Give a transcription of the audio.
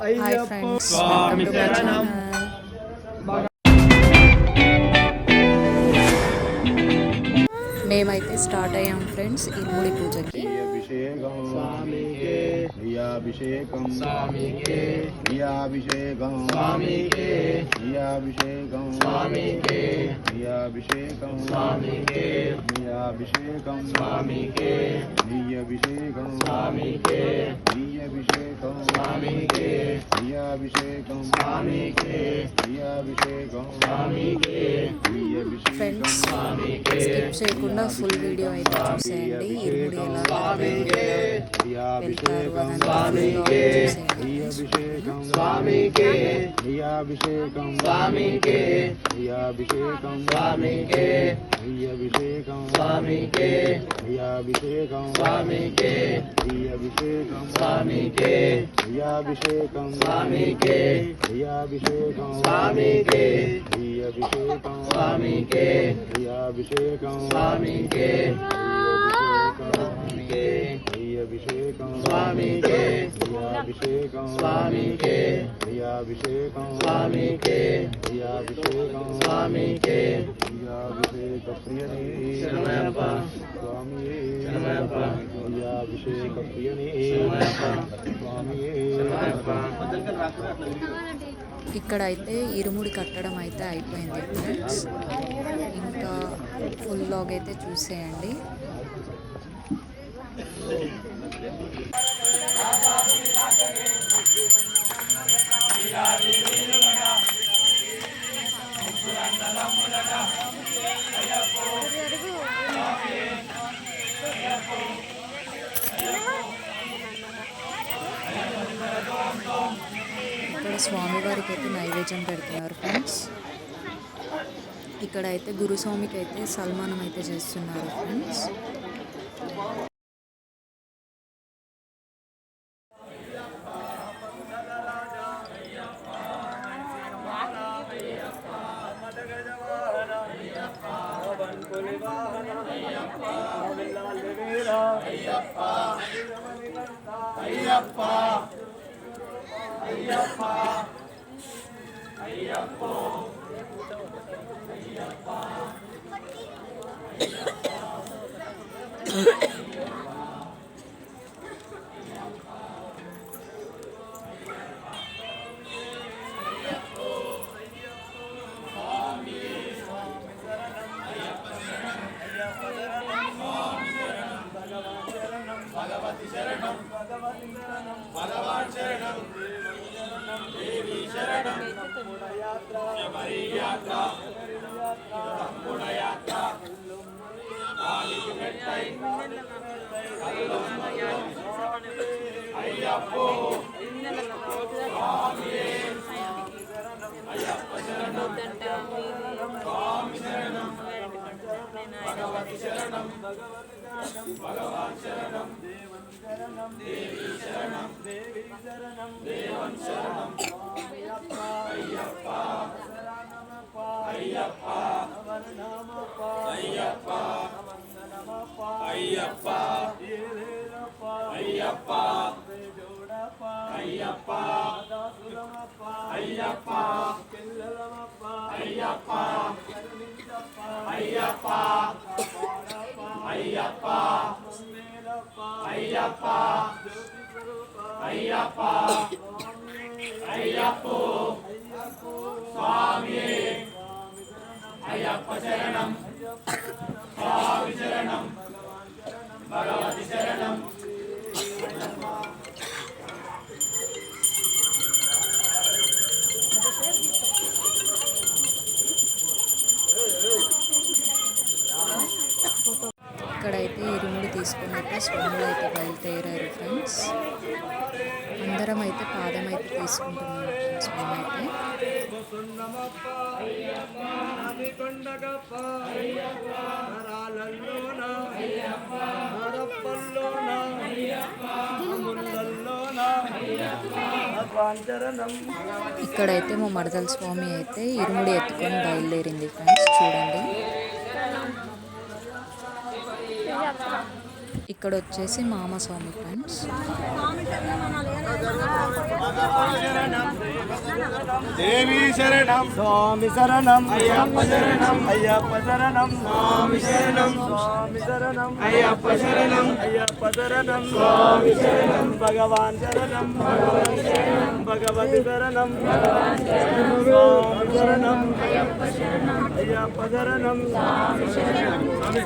Hi friends, welcome to my channel. మేమైతే start అయ్యాం friends ఇరుముడి పూజకి. అభిషేకం స్వామికే ప్రియాభిషేకం స్వామికే ప్రియాభిషేకం స్వామికే ప్రియాభిషేకం స్వామికే ప్రియాభిషేకం స్వామికే ప్రియాభిషేకం స్వామికే ప్రియాభిషేకం స్వామికే ప్రియాభిషేకం స్వామికే ప్రియాభిషేకం స్వామికే ప్రియాభిషేకం స్వామికే ప్రియాభిషేకం ఫ్రెండ్స్, స్కిప్ చేయకుండా ఫుల్ వీడియో అయితే చూసేయండి. ఇరుముడి ఎలా వెళ్తారు అదంతా ప్రియాభిషేకం స్వామికే ప్రియాభిషేకం స్వామికే ప్రియాభిషేకం స్వామికే ప్రియాభిషేకం స్వామికే ప్రియాభిషేకం స్వామికే ప్రియాభిషేకం స్వామికే ప్రియాభిషేకం స్వామికే ప్రియాభిషేకం స్వామికే ప్రియాభిషేకం స్వామికే ప్రియాభిషేకం స్వామికే ప్రియాభిషేకం స్వామికే ప్రియాభిషేకం స్వామికే ప్రియాభిషేకం స్వామికే ప్రియాభిషేకం స్వామికే ప్రియాభిషేక ప్రియనే శరణమయ్యప్ప స్వామియే శరణమయ్యప్ప ప్రియాభిషేక ప్రియనే స్వామియే శరణమయ్యప్ప. ఇక్కడ అయితే ఇరుముడి కట్టడం అయితే అయిపోయింది ఫ్రెండ్స్. ఇంకా ఫుల్ లాగ్ అయితే చూసేయండి. ఇక్కడ స్వామివారికి అయితే నైవేద్యం పెడుతున్నారు ఫ్రెండ్స్. ఇక్కడ అయితే గురుస్వామికి అయితే సల్మానం అయితే చేస్తున్నారు ఫ్రెండ్స్. భగవతి శరణం భగవాన్ శరణం దేవి శరణం శబరి యాత్ర యాత్ర అయ్యప్పో అయ్యప్ప శరణం స్వామి శరణం భగవతి శరణం భగవాన్ శరణం దేవి శరణం దేవన్ శరణం అయ్యప్ప అయ్యప్ప అయ్యప్ప అయ్యప్ప అయ్యప్ప అయ్యప్ప అయ్యప్ప అయ్యప్ప అయ్యప్ప అయ్యప్ప అయ్యప్ప అయ్యప్ప అయ్యప్పో స్వామియే అయ్యప్ప శరణం స్వామి శరణం భగవతి శరణం. ఇక్కడైతే ఇరుముడి తీసుకుని అయితే స్వాములు అయితే బయలుదేరారు ఫ్రెండ్స్. అందరం అయితే పాదం అయితే తీసుకుంటున్నాం ఫ్రెండ్స్. మేమైతే ఇక్కడైతే మా మరదల స్వామి అయితే ఇరుముడి ఎత్తుకొని బయలుదేరింది ఫ్రెండ్స్. చూడండి, ఇక్కడ వచ్చేసి మామ స్వామి ఫ్రెండ్స్. దేవి శరణం స్వామి శరణం అయ్యప్ప శరణం అయ్యప్ప శరణం స్వామి శరణం స్వామి శరణం అయ్యప్ప శరణం అయ్యప్ప శరణం స్వామి శరణం భగవాన్ శరణం భగవాన్ శరణం భగవతి శరణం భగవాన్ శరణం స్వామి శరణం అయ్యప్ప శరణం అయ్యప్ప శరణం స్వామి శరణం స్వామి